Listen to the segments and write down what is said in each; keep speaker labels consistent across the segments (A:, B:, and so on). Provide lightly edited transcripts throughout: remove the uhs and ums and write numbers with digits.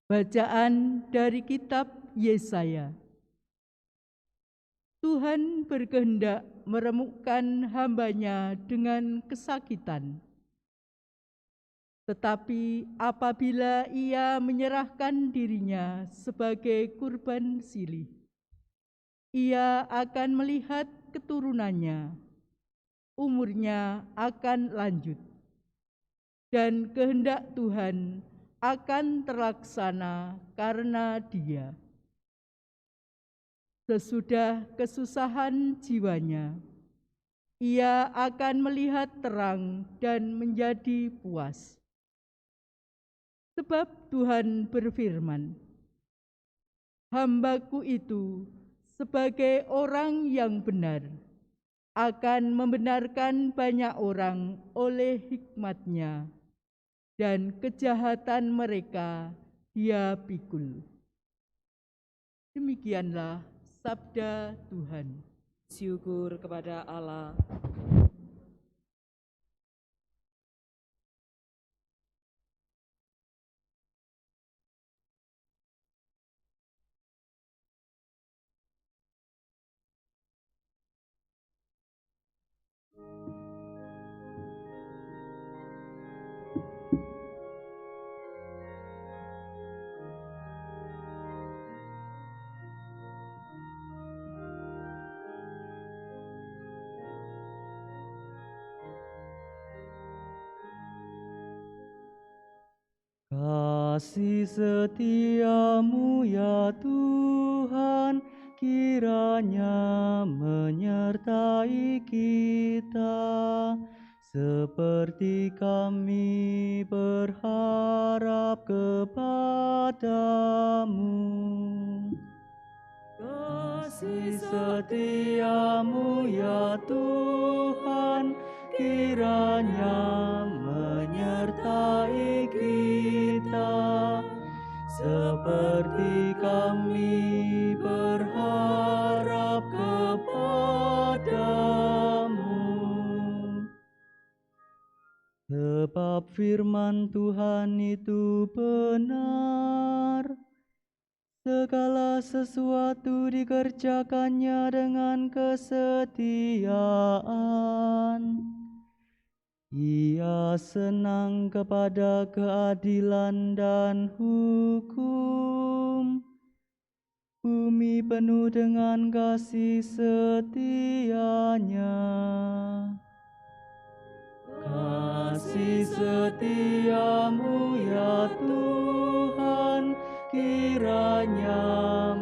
A: Bacaan dari kitab Yesaya. Tuhan berkehendak meremukkan hamba-Nya dengan kesakitan. Tetapi apabila Ia menyerahkan dirinya sebagai kurban silih, Ia akan melihat keturunannya, umurnya akan lanjut, dan kehendak Tuhan akan terlaksana karena Dia. Sesudah kesusahan jiwanya, ia akan melihat terang dan menjadi puas. Sebab Tuhan berfirman, "Hamba-Ku itu sebagai orang yang benar, akan membenarkan banyak orang oleh hikmat-Nya, dan kejahatan mereka Dia pikul." Demikianlah sabda Tuhan.
B: Syukur kepada Allah. Kasih setia-Mu ya Tuhan, kiranya menyertai kita, seperti kami berharap kepada-Mu. Kasih setia-Mu ya Tuhan, kiranya menyertai kita, seperti kami berharap kepada-Mu. Sebab firman Tuhan itu benar, segala sesuatu dikerjakannya dengan kesetiaan. Ia senang kepada keadilan dan hukum. Bumi penuh dengan kasih setia-Nya. Kasih setia-Mu ya Tuhan, kiranya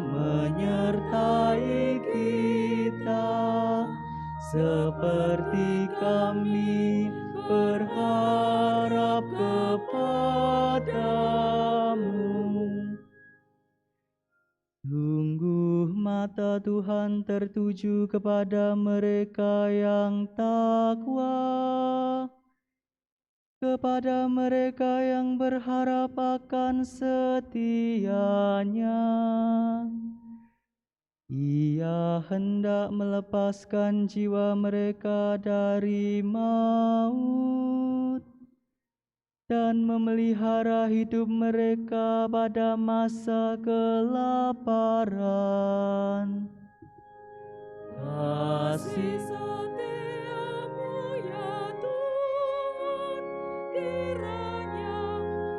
B: menyertai kita, seperti kami berharap kepada-Mu. Sungguh mata Tuhan tertuju kepada mereka yang takwa, kepada mereka yang berharap akan setia-Nya. Ia hendak melepaskan jiwa mereka dari maut dan memelihara hidup mereka pada masa kelaparan. Kasih setia-Mu ya Tuhan, kiranya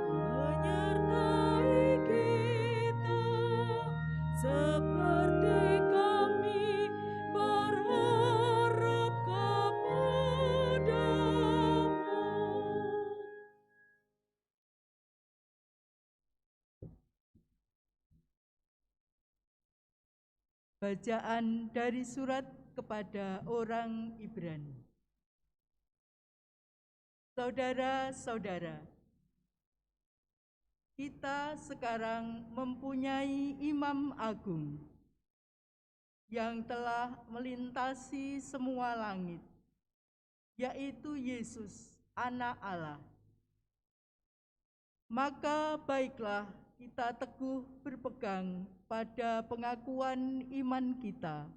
B: menyertai kita, seperti kami berharap kepada-Mu.
A: Bacaan dari surat kepada orang Ibrani. Saudara-saudara, kita sekarang mempunyai Imam Agung yang telah melintasi semua langit, yaitu Yesus, Anak Allah. Maka baiklah kita teguh berpegang pada pengakuan iman kita,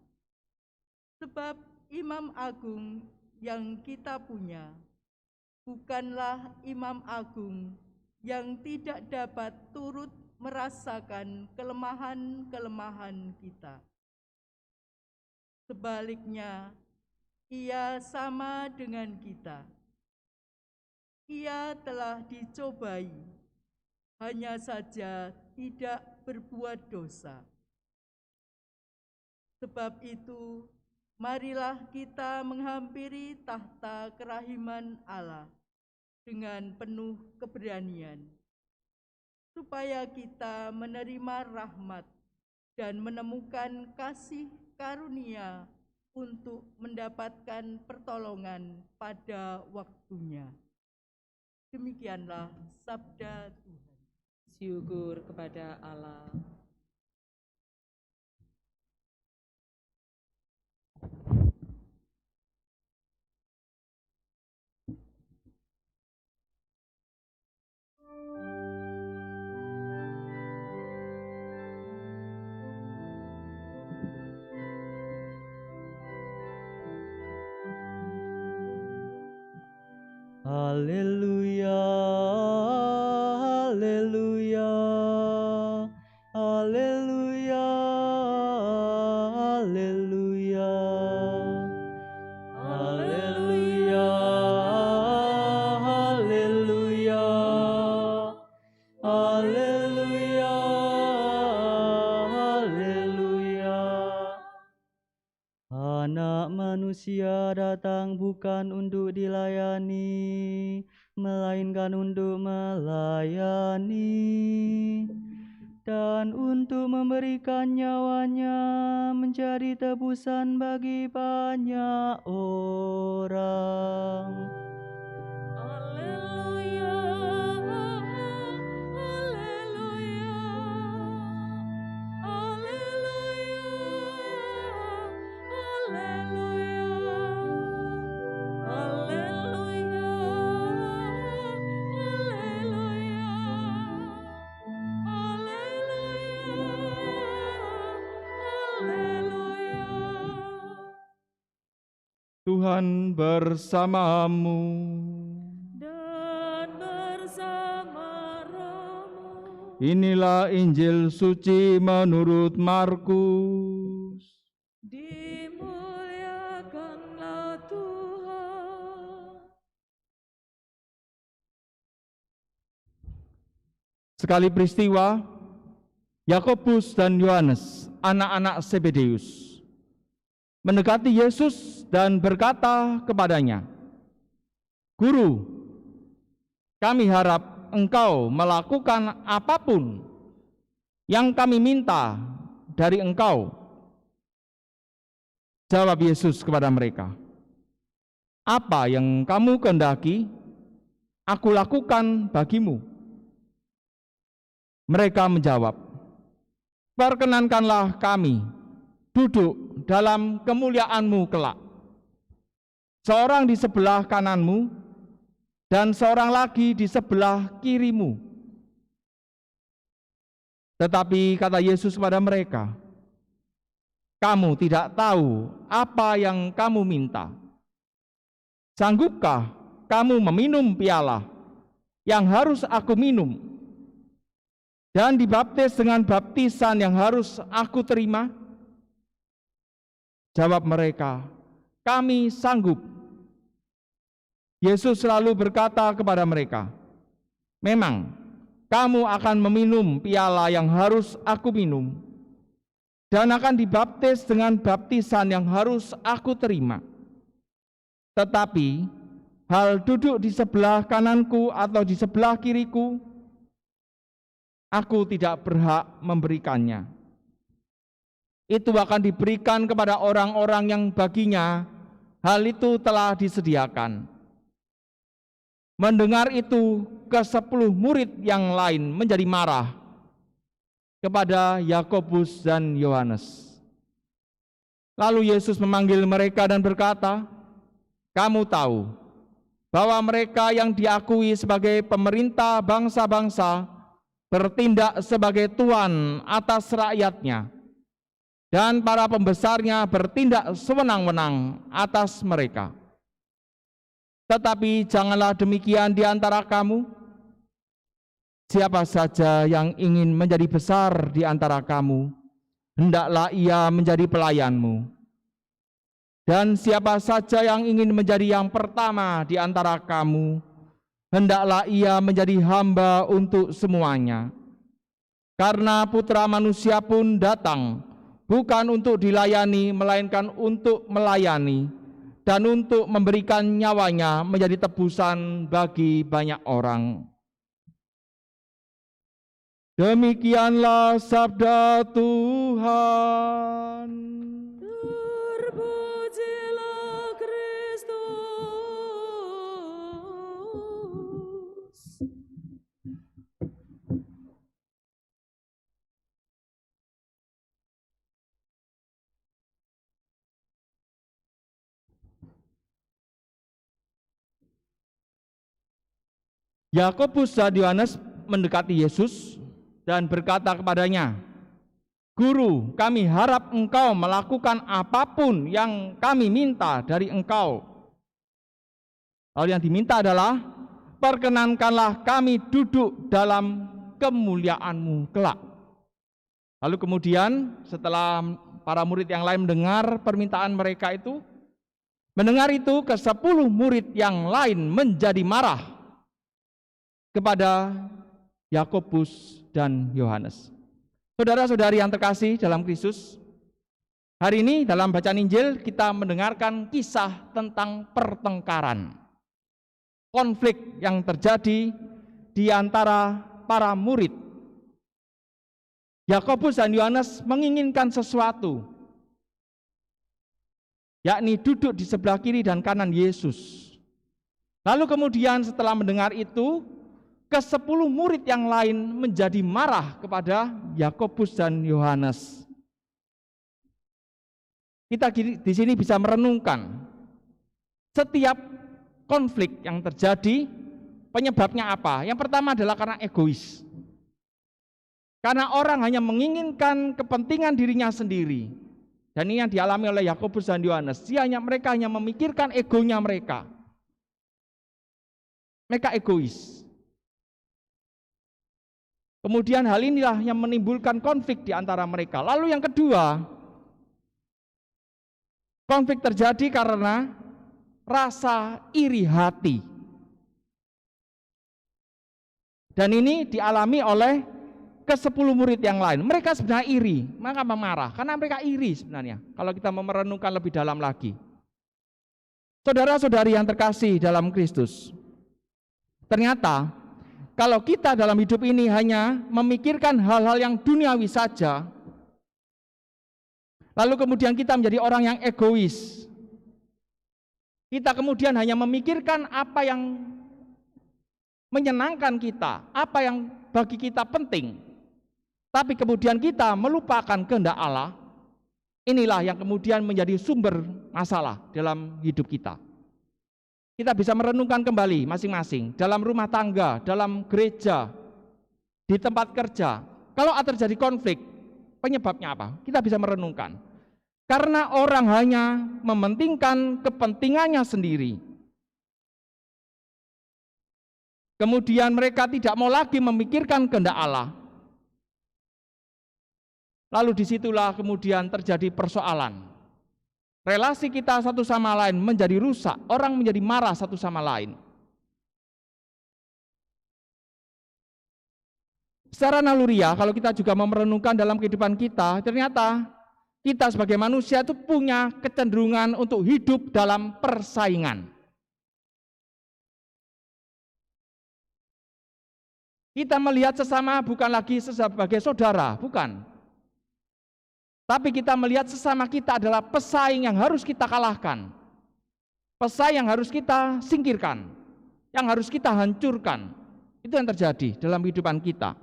A: sebab Imam Agung yang kita punya bukanlah Imam Agung yang tidak dapat turut merasakan kelemahan-kelemahan kita. Sebaliknya, Ia sama dengan kita. Ia telah dicobai, hanya saja tidak berbuat dosa. Sebab itu, marilah kita menghampiri tahta kerahiman Allah dengan penuh keberanian, supaya kita menerima rahmat dan menemukan kasih karunia untuk mendapatkan pertolongan pada waktunya. Demikianlah sabda Tuhan.
B: Syukur kepada Allah.
C: Haleluya, haleluya, haleluya, haleluya, haleluya, haleluya, haleluya, haleluya. Anak manusia datang bukan untuk dilayani, melainkan untuk melayani dan untuk memberikan nyawanya menjadi tebusan bagi banyak orang.
B: Haleluya, haleluya,
D: Tuhan bersamamu.
B: dan bersama rohmu.
D: Inilah Injil suci menurut Markus.
B: Dimuliakanlah Tuhan.
D: Sekali peristiwa, Yakobus dan Yohanes, anak-anak Zebedeus, mendekati Yesus dan berkata kepadanya, "Guru, kami harap Engkau melakukan apapun yang kami minta dari Engkau." Jawab Yesus kepada mereka, "Apa yang kamu kehendaki, aku lakukan bagimu." Mereka menjawab, "Perkenankanlah kami duduk dalam kemuliaan-Mu kelak, seorang di sebelah kanan-Mu dan seorang lagi di sebelah kiri-Mu." Tetapi kata Yesus kepada mereka, "Kamu tidak tahu apa yang kamu minta. Sanggupkah kamu meminum piala yang harus aku minum dan dibaptis dengan baptisan yang harus aku terima?" Jawab mereka, "Kami sanggup." Yesus selalu berkata kepada mereka, "Memang kamu akan meminum piala yang harus aku minum dan akan dibaptis dengan baptisan yang harus aku terima. Tetapi hal duduk di sebelah kananku atau di sebelah kiriku, aku tidak berhak memberikannya. Itu akan diberikan kepada orang-orang yang baginya hal itu telah disediakan." Mendengar itu, ke-10 murid yang lain menjadi marah kepada Yakobus dan Yohanes. Lalu Yesus memanggil mereka dan berkata, "Kamu tahu bahwa mereka yang diakui sebagai pemerintah bangsa-bangsa bertindak sebagai tuan atas rakyatnya, dan para pembesarnya bertindak sewenang-wenang atas mereka. Tetapi janganlah demikian di antara kamu. Siapa saja yang ingin menjadi besar di antara kamu, hendaklah ia menjadi pelayanmu. Dan siapa saja yang ingin menjadi yang pertama di antara kamu, hendaklah ia menjadi hamba untuk semuanya. Karena Putra Manusia pun datang, bukan untuk dilayani, melainkan untuk melayani, dan untuk memberikan nyawanya menjadi tebusan bagi banyak orang. Demikianlah sabda Tuhan.
B: Terpujilah Kristus.
D: Yakobus dan Yohanes mendekati Yesus dan berkata kepadanya, Guru, kami harap engkau melakukan apapun yang kami minta dari engkau. Lalu yang diminta adalah, perkenankanlah kami duduk dalam kemuliaan-Mu kelak. Lalu kemudian setelah para murid yang lain mendengar permintaan mereka itu, ke-10 murid yang lain menjadi marah kepada Yakobus dan Yohanes. Saudara-saudari yang terkasih dalam Kristus, hari ini dalam bacaan Injil kita mendengarkan kisah tentang pertengkaran, konflik yang terjadi di antara para murid. Yakobus dan Yohanes menginginkan sesuatu, yakni duduk di sebelah kiri dan kanan Yesus. Lalu kemudian setelah mendengar itu, ke-10 murid yang lain menjadi marah kepada Yakobus dan Yohanes. Kita di sini bisa merenungkan setiap konflik yang terjadi, penyebabnya apa? Yang pertama adalah karena egois. Karena orang hanya menginginkan kepentingan dirinya sendiri. Dan ini yang dialami oleh Yakobus dan Yohanes. Mereka hanya memikirkan egonya mereka. Mereka egois. Kemudian hal inilah yang menimbulkan konflik di antara mereka. Lalu yang kedua, konflik terjadi karena rasa iri hati. Dan ini dialami oleh ke-10 murid yang lain. Mereka sebenarnya iri, maka marah. Karena mereka iri sebenarnya, kalau kita merenungkan lebih dalam lagi. Saudara-saudari yang terkasih dalam Kristus, ternyata kalau kita dalam hidup ini hanya memikirkan hal-hal yang duniawi saja, lalu kemudian kita menjadi orang yang egois, kita kemudian hanya memikirkan apa yang menyenangkan kita, apa yang bagi kita penting, tapi kemudian kita melupakan kehendak Allah, inilah yang kemudian menjadi sumber masalah dalam hidup kita. Kita bisa merenungkan kembali masing-masing, dalam rumah tangga, dalam gereja, di tempat kerja. Kalau terjadi konflik, penyebabnya apa? Kita bisa merenungkan. Karena orang hanya mementingkan kepentingannya sendiri. Kemudian mereka tidak mau lagi memikirkan kehendak Allah. Lalu disitulah kemudian terjadi persoalan. Relasi kita satu sama lain menjadi rusak, orang menjadi marah satu sama lain. Secara naluriah, kalau kita juga merenungkan dalam kehidupan kita, ternyata kita sebagai manusia itu punya kecenderungan untuk hidup dalam persaingan. Kita melihat sesama bukan lagi sebagai saudara, bukan. Tapi kita melihat sesama kita adalah pesaing yang harus kita kalahkan. Pesaing yang harus kita singkirkan, yang harus kita hancurkan. Itu yang terjadi dalam kehidupan kita.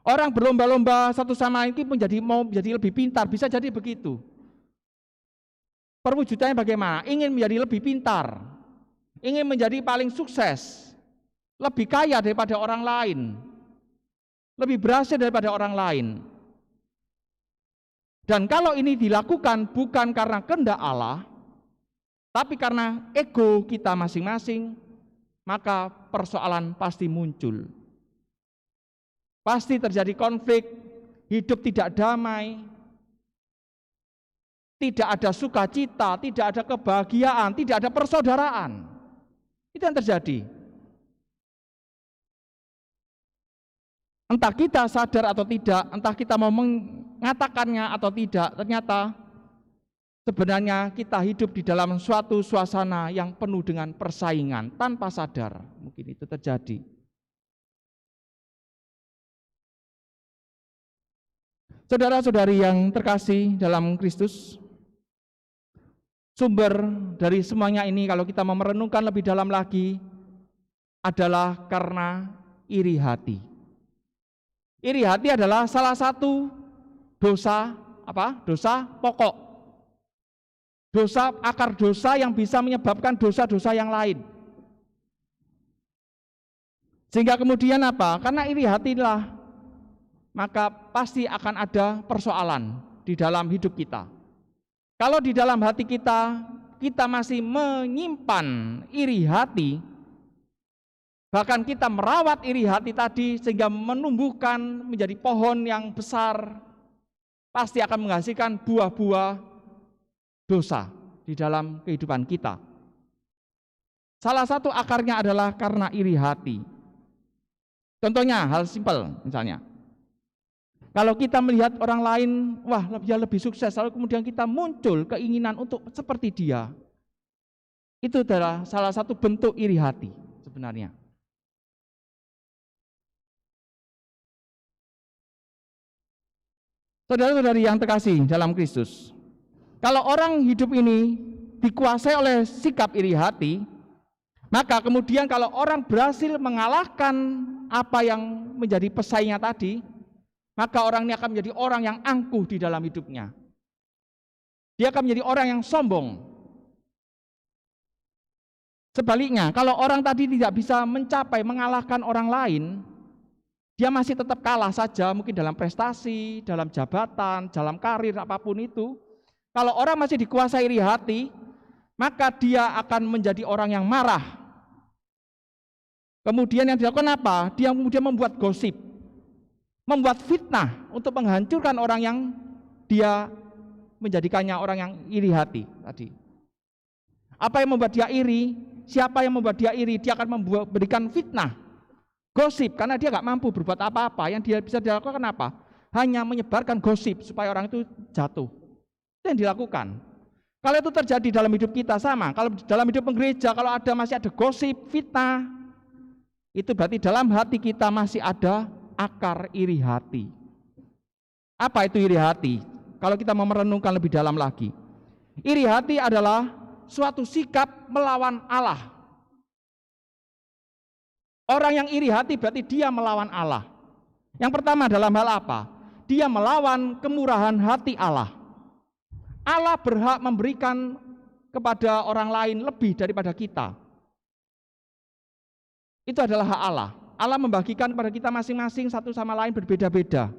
D: Orang berlomba-lomba satu sama lain mau menjadi lebih pintar, bisa jadi begitu. Perwujudannya bagaimana? Ingin menjadi lebih pintar, ingin menjadi paling sukses, lebih kaya daripada orang lain, lebih berhasil daripada orang lain. Dan kalau ini dilakukan bukan karena kehendak Allah, tapi karena ego kita masing-masing, maka persoalan pasti muncul. Pasti terjadi konflik, hidup tidak damai, tidak ada sukacita, tidak ada kebahagiaan, tidak ada persaudaraan. Itu yang terjadi. Entah kita sadar atau tidak, entah kita mau mengatakannya atau tidak, ternyata sebenarnya kita hidup di dalam suatu suasana yang penuh dengan persaingan tanpa sadar. Mungkin itu terjadi. Saudara-saudari yang terkasih dalam Kristus, sumber dari semuanya ini kalau kita mau merenungkan lebih dalam lagi adalah karena iri hati. Iri hati adalah salah satu dosa Dosa pokok. Dosa, akar dosa yang bisa menyebabkan dosa-dosa yang lain. Sehingga kemudian apa? Karena iri hatilah maka pasti akan ada persoalan di dalam hidup kita. Kalau di dalam hati kita masih menyimpan iri hati, bahkan kita merawat iri hati tadi sehingga menumbuhkan menjadi pohon yang besar, pasti akan menghasilkan buah-buah dosa di dalam kehidupan kita. Salah satu akarnya adalah karena iri hati. Contohnya hal simpel misalnya. Kalau kita melihat orang lain, wah dia lebih sukses, lalu kemudian kita muncul keinginan untuk seperti dia. Itu adalah salah satu bentuk iri hati sebenarnya. Saudara-saudari yang terkasih dalam Kristus, kalau orang hidup ini dikuasai oleh sikap iri hati, maka kemudian kalau orang berhasil mengalahkan apa yang menjadi pesaingnya tadi, maka orang ini akan menjadi orang yang angkuh di dalam hidupnya. Dia akan menjadi orang yang sombong. Sebaliknya, kalau orang tadi tidak bisa mengalahkan orang lain, dia masih tetap kalah saja, mungkin dalam prestasi, dalam jabatan, dalam karir, apapun itu. Kalau orang masih dikuasai iri hati, maka dia akan menjadi orang yang marah. Kemudian yang dilakukan apa? Dia kemudian membuat gosip, membuat fitnah untuk menghancurkan orang yang dia menjadikannya orang yang iri hati tadi. Apa yang membuat dia iri? Siapa yang membuat dia iri? Dia akan memberikan fitnah, gosip, karena dia nggak mampu berbuat apa-apa. Yang dia bisa dilakukan apa? Hanya menyebarkan gosip supaya orang itu jatuh. Itu yang dilakukan. Kalau itu terjadi dalam hidup kita sama. Kalau dalam hidup gereja, kalau masih ada gosip, fitnah, itu berarti dalam hati kita masih ada akar iri hati. Apa itu iri hati? Kalau kita mau merenungkan lebih dalam lagi, iri hati adalah suatu sikap melawan Allah. Orang yang iri hati berarti dia melawan Allah. Yang pertama dalam hal apa? Dia melawan kemurahan hati Allah. Allah berhak memberikan kepada orang lain lebih daripada kita. Itu adalah hak Allah. Allah membagikan kepada kita masing-masing satu sama lain berbeda-beda.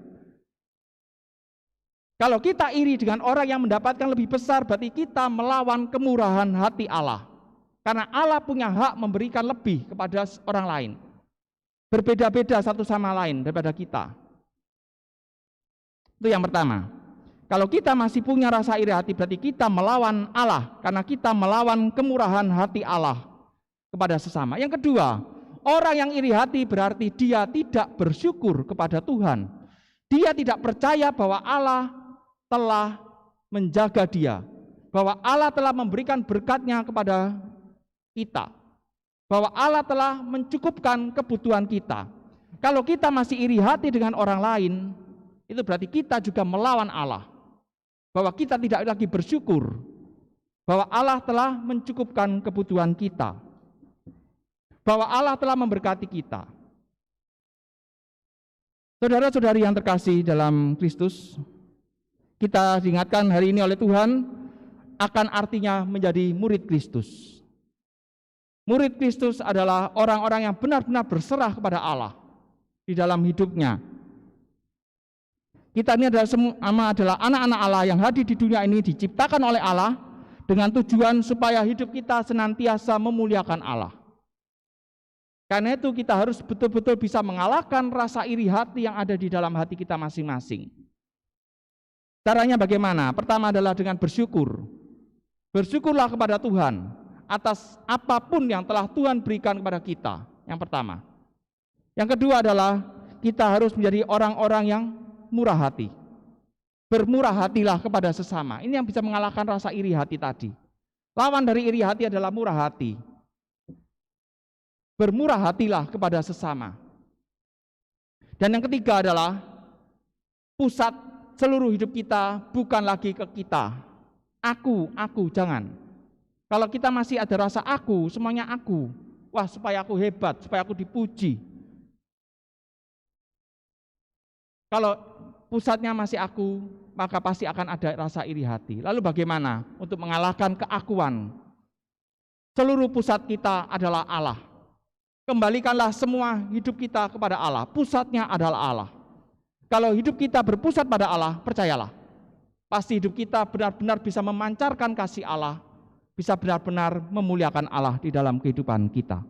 D: Kalau kita iri dengan orang yang mendapatkan lebih besar, berarti kita melawan kemurahan hati Allah. Karena Allah punya hak memberikan lebih kepada orang lain. Berbeda-beda satu sama lain daripada kita. Itu yang pertama. Kalau kita masih punya rasa iri hati, berarti kita melawan Allah. Karena kita melawan kemurahan hati Allah kepada sesama. Yang kedua, orang yang iri hati berarti dia tidak bersyukur kepada Tuhan. Dia tidak percaya bahwa Allah telah menjaga dia, bahwa Allah telah memberikan berkat-Nya kepada kita, bahwa Allah telah mencukupkan kebutuhan kita. Kalau kita masih iri hati dengan orang lain, itu berarti kita juga melawan Allah, bahwa kita tidak lagi bersyukur bahwa Allah telah mencukupkan kebutuhan kita, bahwa Allah telah memberkati kita. Saudara-saudari yang terkasih dalam Kristus, kita diingatkan hari ini oleh Tuhan akan artinya menjadi murid Kristus. Murid Kristus adalah orang-orang yang benar-benar berserah kepada Allah di dalam hidupnya. Kita ini adalah anak-anak Allah yang hadir di dunia ini, diciptakan oleh Allah dengan tujuan supaya hidup kita senantiasa memuliakan Allah. Karena itu kita harus betul-betul bisa mengalahkan rasa iri hati yang ada di dalam hati kita masing-masing. Caranya bagaimana? Pertama adalah dengan bersyukur. Bersyukurlah kepada Tuhan atas apapun yang telah Tuhan berikan kepada kita. Yang pertama. Yang kedua adalah kita harus menjadi orang-orang yang murah hati. Bermurah hatilah kepada sesama. Ini yang bisa mengalahkan rasa iri hati tadi. Lawan dari iri hati adalah murah hati. Bermurah hatilah kepada sesama. Dan yang ketiga adalah pusat seluruh hidup kita bukan lagi ke kita. Aku, jangan. Kalau kita masih ada rasa aku, semuanya aku. Wah, supaya aku hebat, supaya aku dipuji. Kalau pusatnya masih aku, maka pasti akan ada rasa iri hati. Lalu bagaimana untuk mengalahkan keakuan? Seluruh pusat kita adalah Allah. Kembalikanlah semua hidup kita kepada Allah. Pusatnya adalah Allah. Kalau hidup kita berpusat pada Allah, percayalah, pasti hidup kita benar-benar bisa memancarkan kasih Allah, bisa benar-benar memuliakan Allah di dalam kehidupan kita.